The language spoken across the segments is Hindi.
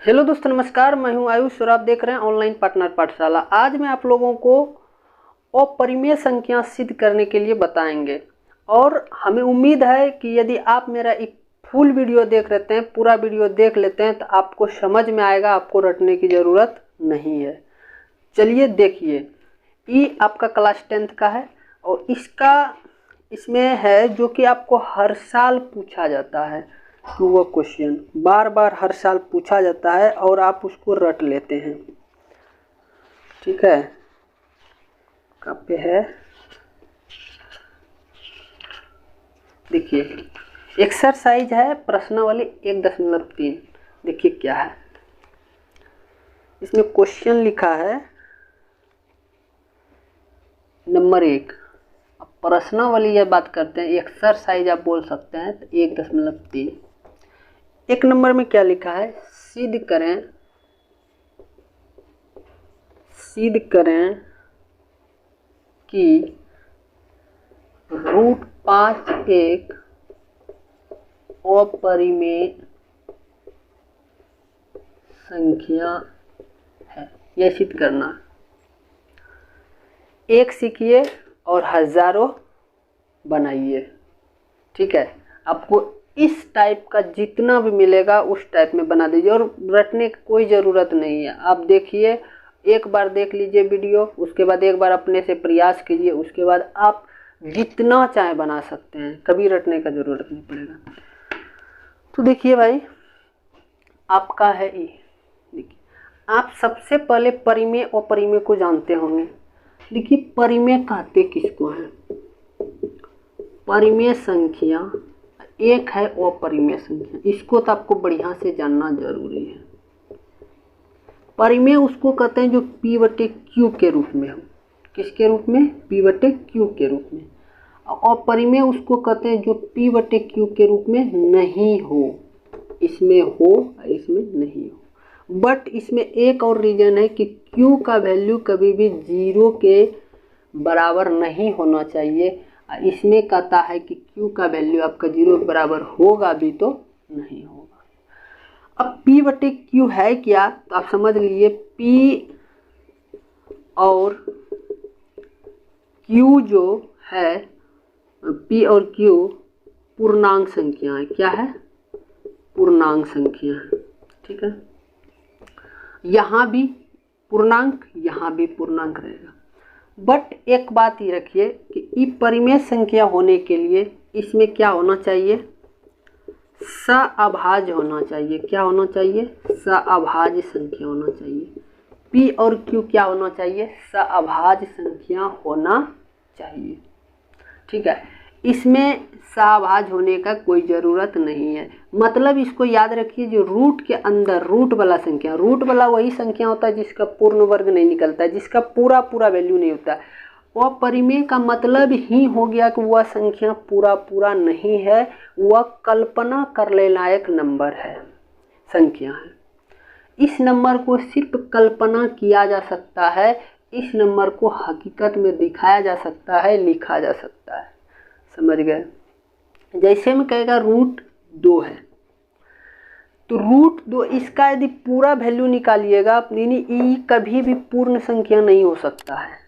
हेलो दोस्तों, नमस्कार। मैं हूं आयुष और आप देख रहे हैं ऑनलाइन पार्टनर पाठशाला। आज मैं आप लोगों को अपरिमेय संख्या सिद्ध करने के लिए बताएंगे और हमें उम्मीद है कि यदि आप मेरा एक फुल वीडियो देख लेते हैं, पूरा वीडियो देख लेते हैं तो आपको समझ में आएगा, आपको रटने की ज़रूरत नहीं है। चलिए देखिए, ई आपका क्लास 10th का है और इसमें है जो कि आपको हर साल पूछा जाता है कि वो क्वेश्चन बार बार हर साल पूछा जाता है और आप उसको रट लेते हैं। ठीक है, कहाँ पे है? देखिए, एक्सरसाइज है प्रश्नावली 1.3। देखिए क्या है इसमें। क्वेश्चन लिखा है नंबर 1। अब प्रश्नावली जब बात करते हैं, एक्सरसाइज आप बोल सकते हैं तो 1.3। 1 नंबर में क्या लिखा है? सिद्ध करें कि √5 एक अपरिमेय संख्या है। यह सिद्ध करना। एक सीखिए और हजारों बनाइए। ठीक है, आपको इस टाइप का जितना भी मिलेगा उस टाइप में बना दीजिए और रटने की कोई ज़रूरत नहीं है। आप देखिए, एक बार देख लीजिए वीडियो, उसके बाद एक बार अपने से प्रयास कीजिए, उसके बाद आप जितना चाहे बना सकते हैं, कभी रटने का ज़रूरत नहीं पड़ेगा। तो देखिए भाई, आपका है ई। देखिए, आप सबसे पहले परिमेय अपरिमेय को जानते होंगे। देखिए, परिमेय कहते किसको हैं? परिमेय संख्या एक है अपरिमेय संख्या, इसको तो आपको बढ़िया से जानना जरूरी है। परिमेय उसको कहते हैं जो P/Q के रूप में हो। किसके रूप में? P/Q के रूप में। अपरिमेय उसको कहते हैं जो P/Q के रूप में नहीं हो। इसमें हो, इसमें नहीं हो। बट इसमें एक और रीजन है कि Q का वैल्यू कभी भी 0 के बराबर नहीं होना चाहिए। इसमें कहता है कि Q का वैल्यू आपका 0 के बराबर होगा भी तो नहीं होगा। अब P/Q है क्या, तो आप समझ लीजिए P और Q जो है, P और Q पूर्णांक संख्या है। क्या है? पूर्णांक संख्या है। ठीक है, यहाँ भी पूर्णांक, यहाँ भी पूर्णांक रहेगा। बट एक बात ये रखिए कि ई परिमेय संख्या होने के लिए इसमें क्या होना चाहिए? सअभाज्य होना चाहिए। क्या होना चाहिए? सअभाज्य संख्या होना चाहिए। P और Q क्या होना चाहिए? सअभाज्य संख्या होना चाहिए। ठीक है, इसमें सअभाज्य होने का कोई ज़रूरत नहीं है। मतलब इसको याद रखिए, जो रूट के अंदर रूट वाला संख्या, रूट वाला वही संख्या होता है जिसका पूर्ण वर्ग नहीं निकलता है, जिसका पूरा पूरा वैल्यू नहीं होता है। वह परिमेय का मतलब ही हो गया कि वह संख्या पूरा नहीं है, वह कल्पना करने लायक नंबर है, संख्या है। इस नंबर को सिर्फ कल्पना किया जा सकता है, इस नंबर को हकीकत में दिखाया जा सकता है, लिखा जा सकता है। समझ गए? जैसे में कहेगा √2 है तो √2 इसका यदि पूरा वैल्यू निकालिएगा, यानी ई कभी भी पूर्ण संख्या नहीं हो सकता है।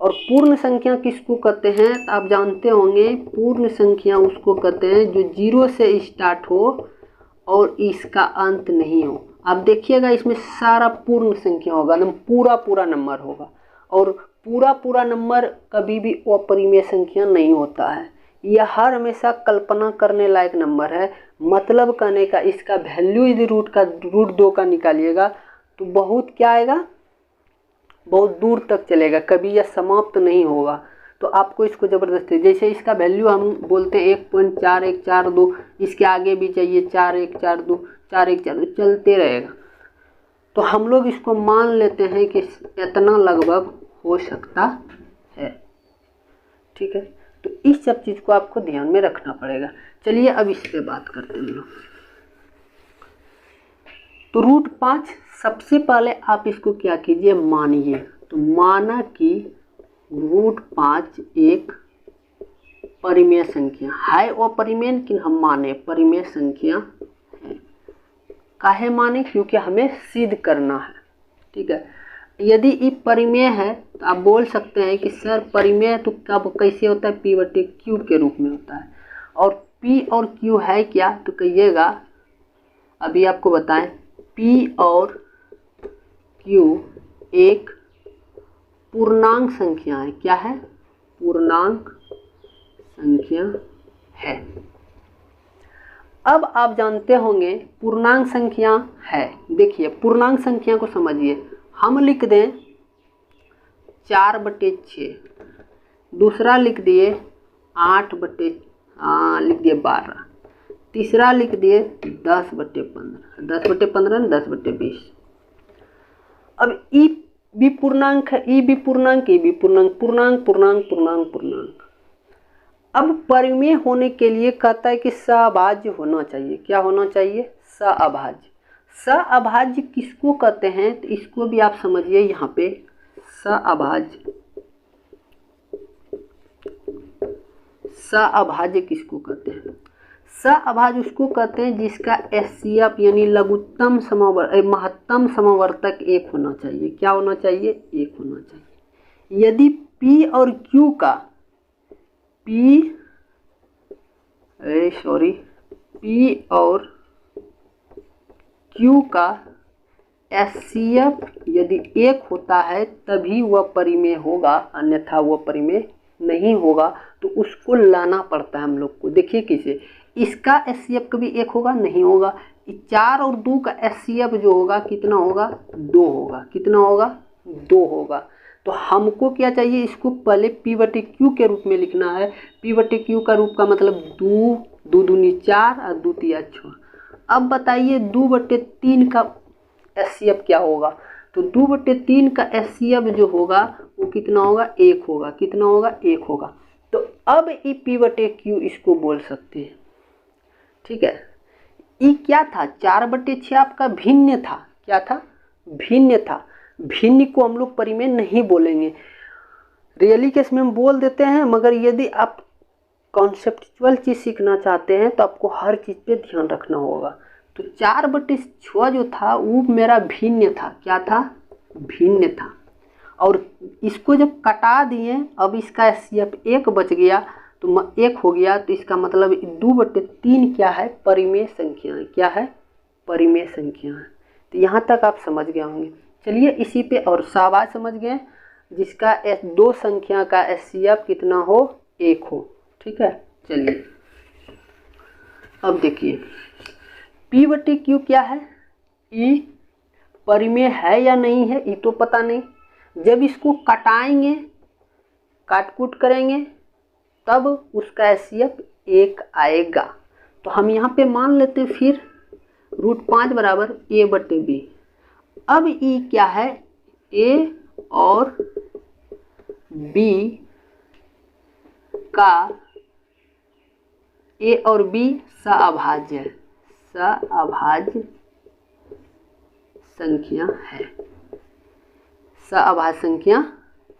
और पूर्ण संख्या किसको कहते हैं तो आप जानते होंगे, पूर्ण संख्या उसको कहते हैं जो 0 से स्टार्ट हो और इसका अंत नहीं हो। आप देखिएगा, इसमें सारा पूर्ण संख्या होगा, एकदम पूरा नंबर होगा। और पूरा नंबर कभी भी अपरिमेय संख्या नहीं होता है, यह हर हमेशा कल्पना करने लायक नंबर है। मतलब कहने का, इसका वैल्यू यदि √2 का निकालिएगा तो बहुत क्या आएगा, बहुत दूर तक चलेगा, कभी यह समाप्त नहीं होगा। तो आपको इसको ज़बरदस्ती, जैसे इसका वैल्यू हम बोलते हैं 1.4142, इसके आगे भी चाहिए 4142, 4142 चलते रहेगा। तो हम लोग इसको मान लेते हैं कि इतना लगभग हो सकता है। ठीक है, तो इस सब चीज़ को आपको ध्यान में रखना पड़ेगा। चलिए अब इस पे बात करते हैं हम लोग। तो √5 सबसे पहले आप इसको क्या कीजिए, मानिए। तो माना कि √5 एक परिमेय संख्या है, वो परिमेय, लेकिन हम माने परिमेय संख्या है। काहे माने, क्योंकि हमें सिद्ध करना है। ठीक है, यदि ई परिमेय है तो आप बोल सकते हैं कि सर परिमेय तो कब कैसे होता है, P बटे Q के रूप में होता है। और P और Q है क्या, तो कहिएगा अभी आपको बताएं, P और Q एक पूर्णांक संख्या है। क्या है, पूर्णांक संख्या है। अब आप जानते होंगे पूर्णांक संख्या है। देखिए पूर्णांक संख्या को समझिए, हम लिख दें 4/6, दूसरा लिख दिए 12, तीसरा लिख दिए 10/15, 10/15 10/20। अब ई भी पूर्णांक है, ई भी पूर्णांक, ई भी पूर्णांक, पूर्णांक पूर्णांक पूर्णांक पूर्णांक। अब परिमेय होने के लिए कहता है कि सहअभाज्य होना चाहिए। क्या होना चाहिए, सहअभाज्य। सहअभाज्य किसको कहते हैं, तो इसको भी आप समझिए यहाँ पे, सहअभाज्य, सहअभाज्य किसको कहते हैं, सहअभाज्य उसको कहते हैं जिसका एचसीएफ यानी लघुत्तम महत्तम समवर्तक 1 होना चाहिए। क्या होना चाहिए, 1 होना चाहिए। यदि P और Q का P और Q का एचसीएफ यदि 1 होता है तभी वह परिमेय होगा, अन्यथा वह परिमेय नहीं होगा। तो उसको लाना पड़ता है हम लोग को। देखिए किसे, इसका एचसीएफ कभी 1 होगा, नहीं होगा। 4 और 2 का एचसीएफ जो होगा कितना होगा, 2 होगा। कितना होगा, 2 होगा। तो हमको क्या चाहिए, इसको पहले P बटे Q के रूप में लिखना है। P बटे Q का रूप का मतलब 2, 2 दूनी 4 और 2 तिया 6। अब बताइए 2/3 का एचसीएफ क्या होगा, तो 2/3 का एचसीएफ जो होगा वो कितना होगा, 1 होगा। कितना होगा, 1 होगा। तो अब ई P बटे Q इसको बोल सकते हैं। ठीक है, ई क्या था, 4/6 आपका भिन्न था। क्या था, भिन्न था। भिन्न को हम लोग परिमेय नहीं बोलेंगे, रियली केस में हम बोल देते हैं, मगर यदि आप कॉन्सेप्चुअल चीज़ सीखना चाहते हैं तो आपको हर चीज़ पे ध्यान रखना होगा। तो 4/6 जो था वो मेरा भिन्न था। क्या था, भिन्न था। और इसको जब कटा दिए, अब इसका एचसीएफ 1 बच गया, तो 1 हो गया। तो इसका मतलब 2/3 क्या है, परिमेय संख्या है। क्या है, परिमेय संख्या है। तो यहाँ तक आप समझ गए होंगे। चलिए इसी पे और सहअभाज्य समझ गए, जिसका 2 संख्या का एचसीएफ कितना हो, 1 हो। ठीक है, चलिए अब देखिए P बटे Q क्या है, ई परिमेय है या नहीं है, ये तो पता नहीं। जब इसको कटाएंगे, काट-कूट करेंगे, तब उसका एचसीएफ 1 आएगा। तो हम यहाँ पे मान लेते हैं फिर √5 बराबर A बटे B। अब ई क्या है, A और B का, A और B सहअभाज्य है, सहअभाज्य संख्या है, सहअभाज्य संख्या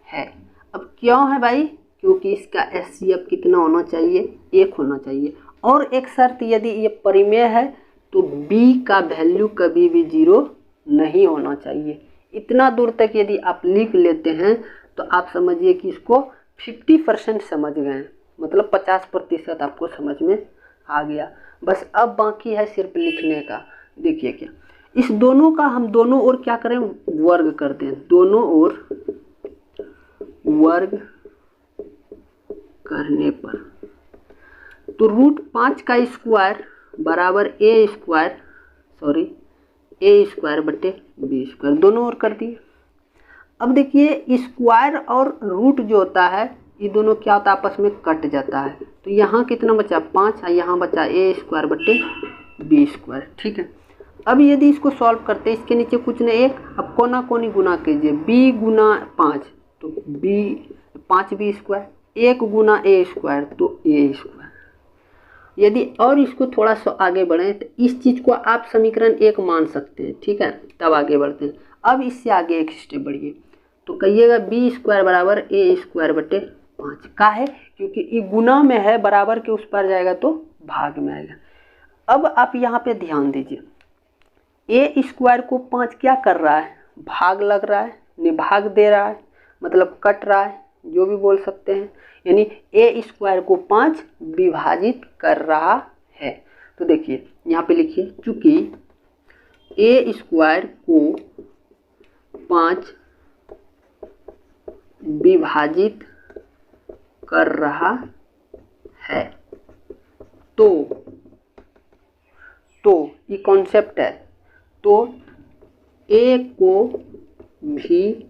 है। अब क्यों है भाई, क्योंकि इसका एचसीएफ कितना होना चाहिए, 1 होना चाहिए। और एक शर्त, यदि ये परिमेय है तो B का वैल्यू कभी भी 0 नहीं होना चाहिए। इतना दूर तक यदि आप लिख लेते हैं तो आप समझिए कि इसको 50% समझ गए, मतलब 50% आपको समझ में आ गया। बस अब बाकी है सिर्फ लिखने का। देखिए क्या, इस दोनों का हम दोनों ओर क्या करें, वर्ग कर दें। दोनों ओर वर्ग करने पर तो √5 का स्क्वायर बराबर A स्क्वायर बटे B स्क्वायर, दोनों ओर कर दिए। अब देखिए स्क्वायर और रूट जो होता है, ये दोनों क्या होता है, आपस में कट जाता है। तो यहाँ कितना बचा, 5, और यहाँ बचा A स्क्वायर बटे B स्क्वायर। ठीक है, अब यदि इसको सॉल्व करते हैं, इसके नीचे कुछ नहीं, 1, अब कोना कोनी गुना कीजिए, B गुना 5 तो 5B square, 1 Guna A square तो A स्क्वायर। यदि और इसको थोड़ा सा आगे बढ़ें तो इस चीज़ को आप समीकरण 1 मान सकते हैं। ठीक है, तब आगे बढ़ते हैं। अब इससे आगे एक स्टेप बढ़िए, तो कहिएगा B स्क्वायर बराबर A स्क्वायर बटे 5। का है, क्योंकि ये गुना में है, बराबर के उस पर जाएगा तो भाग में आएगा। अब आप यहाँ पे ध्यान दीजिए, ए स्क्वायर को 5 क्या कर रहा है, भाग लग रहा है, निभाग दे रहा है, मतलब कट रहा है, जो भी बोल सकते हैं। यानी ए स्क्वायर को 5 विभाजित कर रहा है। तो देखिए यहाँ पे लिखिए, चूंकि ए स्क्वायर को 5 विभाजित कर रहा है, तो ये कॉन्सेप्ट है, तो ए को भी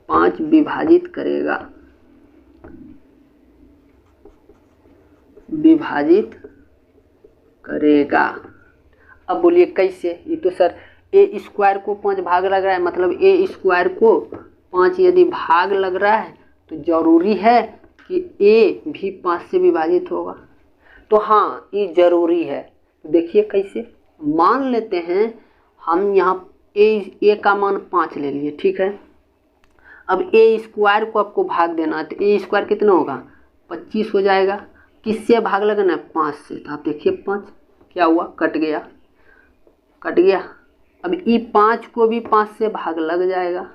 5 विभाजित करेगा, अब बोलिए कैसे? ये तो सर ए स्क्वायर को 5 भाग लग रहा है, मतलब ए स्क्वायर को 5 यदि भाग लग रहा है तो जरूरी है कि ए भी 5 से विभाजित होगा। तो हाँ, ये जरूरी है। तो देखिए कैसे, मान लेते हैं हम यहाँ ए का मान 5 ले लिए, ठीक है। अब ए स्क्वायर को आपको भाग देना है, तो ए स्क्वायर कितना होगा, 25 हो जाएगा। किससे भाग लगना है, 5 से। तो आप देखिए 5 क्या हुआ, कट गया। अब ई 5 को भी 5 से भाग लग जाएगा।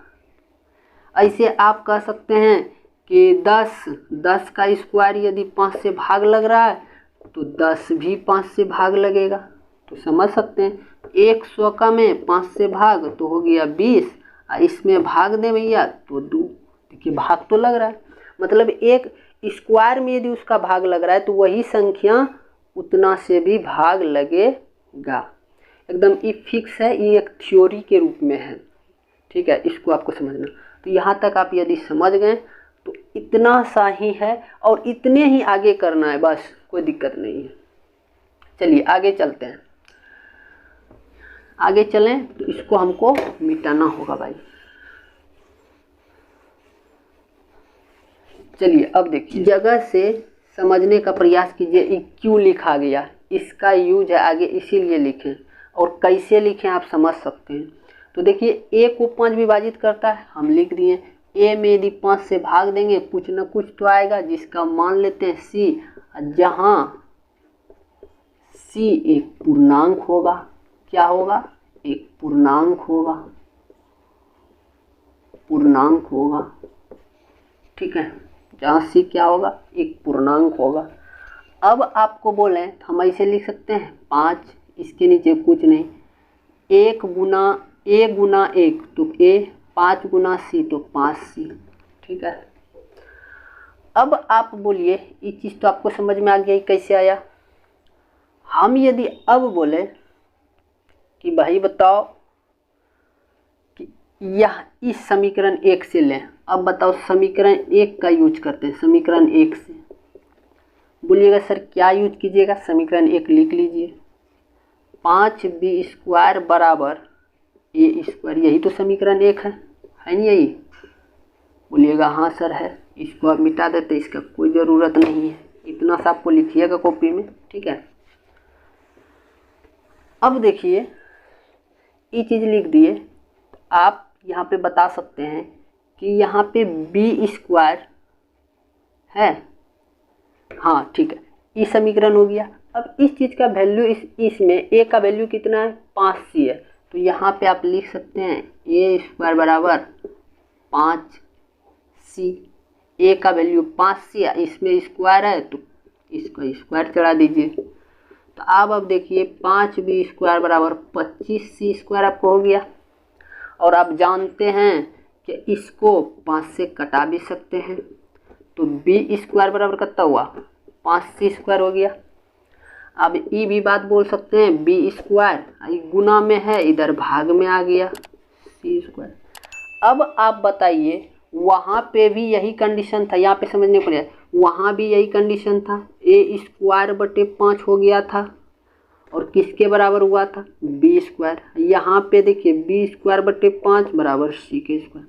ऐसे आप कह सकते हैं कि 10 का स्क्वायर यदि 5 से भाग लग रहा है तो 10 भी 5 से भाग लगेगा। तो समझ सकते हैं, 100 का में 5 से भाग तो हो गया 20, और इसमें भाग दे भैया तो 2। देखिए भाग तो लग रहा है, मतलब एक स्क्वायर में यदि उसका भाग लग रहा है तो वही संख्या उतना से भी भाग लगेगा। एकदम ये फिक्स है, ये एक थ्योरी के रूप में है, ठीक है, इसको आपको समझना। तो यहाँ तक आप यदि समझ गए तो इतना सा ही है, और इतने ही आगे करना है, बस कोई दिक्कत नहीं है। चलिए आगे चलते हैं, आगे चलें तो इसको हमको मिटाना होगा भाई। चलिए अब देखिए, जगह से समझने का प्रयास कीजिए, ये क्यों लिखा गया, इसका यूज है आगे, इसीलिए लिखें, और कैसे लिखें आप समझ सकते हैं। तो देखिए ए को 5 विभाजित करता है, हम लिख दिए। ए में यदि 5 से भाग देंगे कुछ ना कुछ तो आएगा, जिसका मान लेते हैं सी, जहाँ सी एक पूर्णांक होगा। क्या होगा, एक पूर्णांक होगा, ठीक है, जहाँ सी क्या होगा, एक पूर्णांक होगा। अब आपको बोलें तो हम ऐसे लिख सकते हैं 5, इसके नीचे कुछ नहीं, ए गुना 1 तो ए, 5 गुना सी तो 5c, ठीक है। अब आप बोलिए, ये चीज़ तो आपको समझ में आ गया, कैसे आया। हम यदि अब बोले कि भाई बताओ कि यह इस समीकरण 1 से लें, अब बताओ समीकरण 1 का यूज करते हैं, समीकरण 1 से बोलिएगा सर क्या यूज कीजिएगा, समीकरण 1 लिख लीजिए, 5b स्क्वायर बराबर ए स्क्वायर, यही तो समीकरण 1 है नहीं यही? बोलिएगा हाँ सर है। इसको आप मिटा देते, इसका कोई ज़रूरत नहीं है, इतना सा आपको लिखिएगा कॉपी में, ठीक है। अब देखिए ये चीज़ लिख दिए, आप यहाँ पे बता सकते हैं कि यहाँ पे बी स्क्वायर है, हाँ ठीक है, ये समीकरण हो गया। अब इस चीज़ का वैल्यू इसमें ए का वैल्यू कितना है, 5c है, तो यहाँ पे आप लिख सकते हैं ए स्क्वायर बराबर 5c। ए का वैल्यू 5c, इसमें स्क्वायर है तो इसको स्क्वायर चढ़ा दीजिए। तो अब देखिए 5b स्क्वायर बराबर 25c स्क्वायर आपको हो गया। और आप जानते हैं कि इसको 5 से कटा भी सकते हैं, तो b स्क्वायर बराबर कितना हुआ, 5c स्क्वायर हो गया। अब ये भी बात बोल सकते हैं बी स्क्वायर गुना में है, इधर भाग में आ गया सी स्क्वायर। अब आप बताइए, वहाँ पे भी यही कंडीशन था, यहाँ पे समझने पड़ेगा, वहाँ भी यही कंडीशन था, ए स्क्वायर बटे 5 हो गया था, और किसके बराबर हुआ था, बी स्क्वायर। यहाँ पे देखिए बी स्क्वायर बटे 5 बराबर सी के स्क्वायर।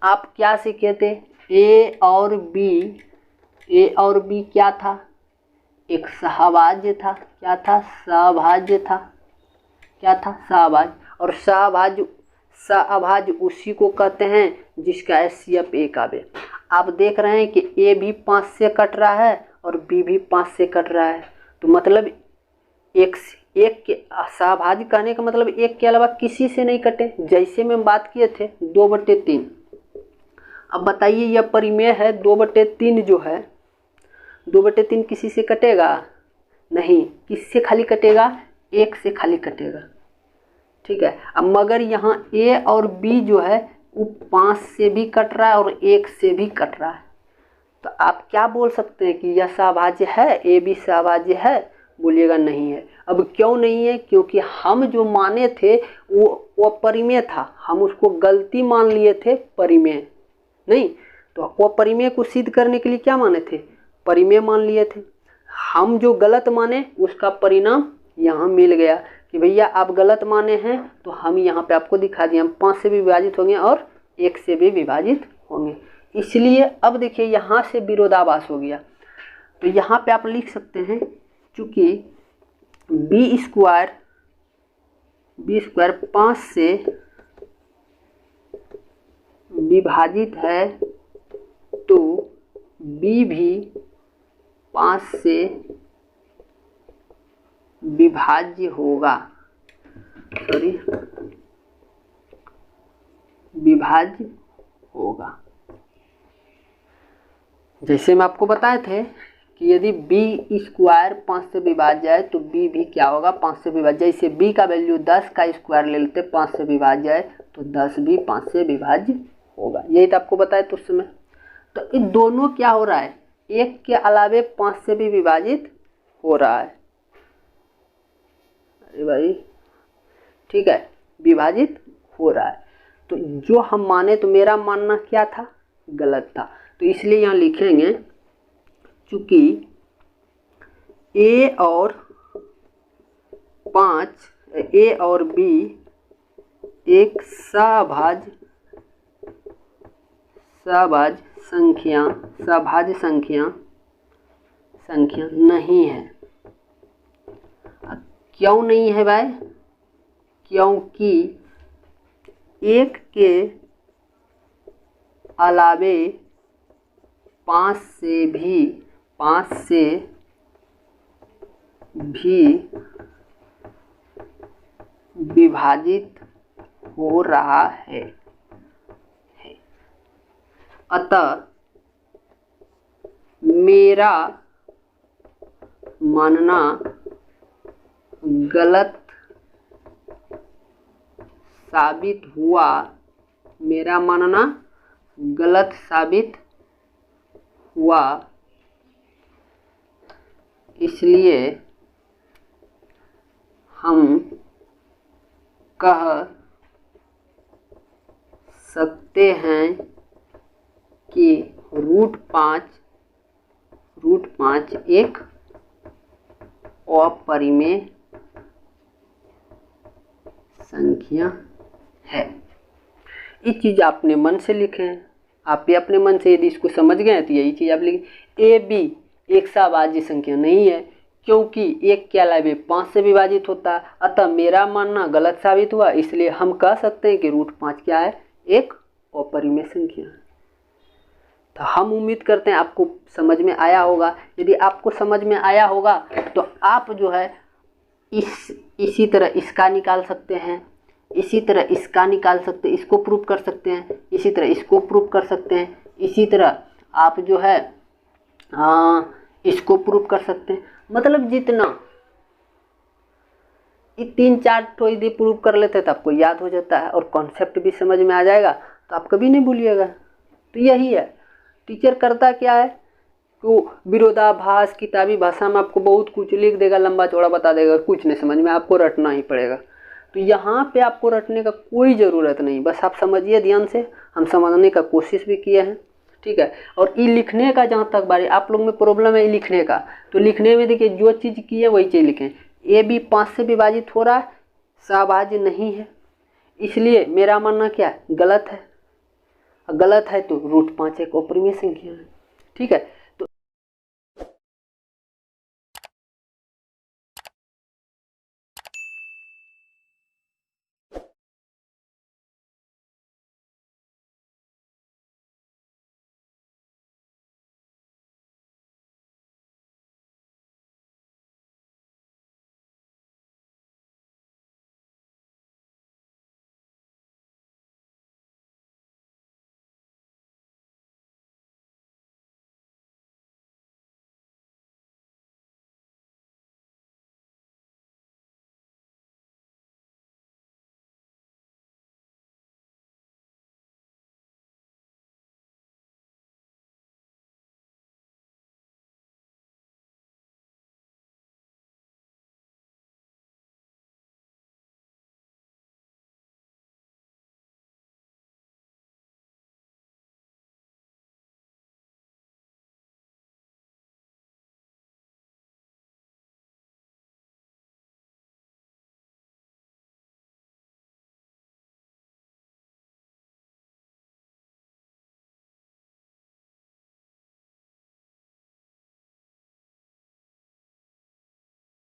आप क्या सीखे थे, ए और बी क्या था, एक सहभाज्य था। क्या था, सहभाज्य था। क्या था, सहभाज्य। और सहभाज्य उसी को कहते हैं जिसका एचसीएफ 1 आवे। आप देख रहे हैं कि ए भी 5 से कट रहा है और बी भी 5 से कट रहा है, तो मतलब एक के सहभाज्य कहने का मतलब एक के अलावा किसी से नहीं कटे, जैसे में हम बात किए थे 2/3। अब बताइए यह परिमेय है, 2/3 जो है 2/3 किसी से कटेगा नहीं, किससे खाली कटेगा, एक से खाली कटेगा। ठीक है, अब मगर यहाँ ए और बी जो है वो 5 से भी कट रहा है और 1 से भी कट रहा है, तो आप क्या बोल सकते हैं कि यह सहभाज्य है, ए बी सहभाज्य है, बोलिएगा नहीं है। अब क्यों नहीं है, क्योंकि हम जो माने थे वो परिमेय था, हम उसको गलती मान लिए थे परिमेय नहीं, तो वो परिमेय को सिद्ध करने के लिए क्या माने थे, परिमेय मान लिए थे। हम जो गलत माने उसका परिणाम यहाँ मिल गया कि भैया आप गलत माने हैं, तो हम यहाँ पे आपको दिखा दिए, हम 5 से भी विभाजित होंगे और 1 से भी विभाजित होंगे। इसलिए अब देखिए यहाँ से विरोधाभास हो गया, तो यहाँ पे आप लिख सकते हैं चूँकि बी स्क्वायर 5 से विभाजित है तो बी भी 5 से विभाज्य होगा, विभाज्य होगा। जैसे मैं आपको बताए थे कि यदि b स्क्वायर 5 से विभाज्य है तो b भी क्या होगा, 5 से विभाज्य। जैसे b का वैल्यू 10 का स्क्वायर ले लेते 5 से विभाज्य है तो 10 भी 5 से विभाज्य होगा। यही तो आपको बताया तो उस समय। तो इन दोनों क्या हो रहा है, एक के अलावे 5 से भी विभाजित हो रहा है। अरे भाई ठीक है, विभाजित हो रहा है। तो जो हम माने, तो मेरा मानना क्या था, गलत था, तो इसलिए यहाँ लिखेंगे चूँकि ए और बी एक सहभाज्य संख्या नहीं है। क्यों नहीं है भाई, क्योंकि एक के अलावे 5 से भी विभाजित हो रहा है। अतः मेरा मानना गलत साबित हुआ, मेरा मानना गलत साबित हुआ, इसलिए हम कह सकते हैं कि √5 एक अपरिमेय संख्या है। ये चीज़ आपने मन से लिखे हैं, आप भी अपने मन से, यदि इसको समझ गए तो यही चीज़ आप लिखें। ए बी एक सहभाज्य संख्या नहीं है क्योंकि एक के अलावे 5 से विभाजित होता है, अतः मेरा मानना गलत साबित हुआ, इसलिए हम कह सकते हैं कि √5 क्या है, एक अपरिमेय संख्या है। तो हम उम्मीद करते हैं आपको समझ में आया होगा। यदि आपको समझ में आया होगा तो आप जो है इसी तरह इसका निकाल सकते हैं, इसी तरह इसका निकाल सकते हैं, इसको प्रूव कर सकते हैं, इसी तरह इसको प्रूव कर सकते हैं, इसी तरह आप जो है इसको प्रूव कर सकते हैं। मतलब जितना ये 3-4 तो यदि प्रूव कर लेते तो आपको याद हो जाता है और कॉन्सेप्ट भी समझ में आ जाएगा, तो आप कभी नहीं भूलिएगा। तो यही है, टीचर करता क्या है, तो विरोधाभास किताबी भाषा में आपको बहुत कुछ लिख देगा, लंबा चौड़ा बता देगा, कुछ नहीं समझ में, आपको रटना ही पड़ेगा। तो यहाँ पे आपको रटने का कोई ज़रूरत नहीं, बस आप समझिए ध्यान से। हम समझने का कोशिश भी किए हैं, ठीक है। और ई लिखने का जहाँ तक बारी आप लोग में प्रॉब्लम है ई लिखने का, तो लिखने में देखिए जो चीज़ की है वही चीज़ लिखें। ए बी 5 से विभाजित हो रहा है, सहभाज्य नहीं है, इसलिए मेरा मानना क्या है, गलत है। गलत है तो √5 एक अपरिमेय संख्या है, ठीक है।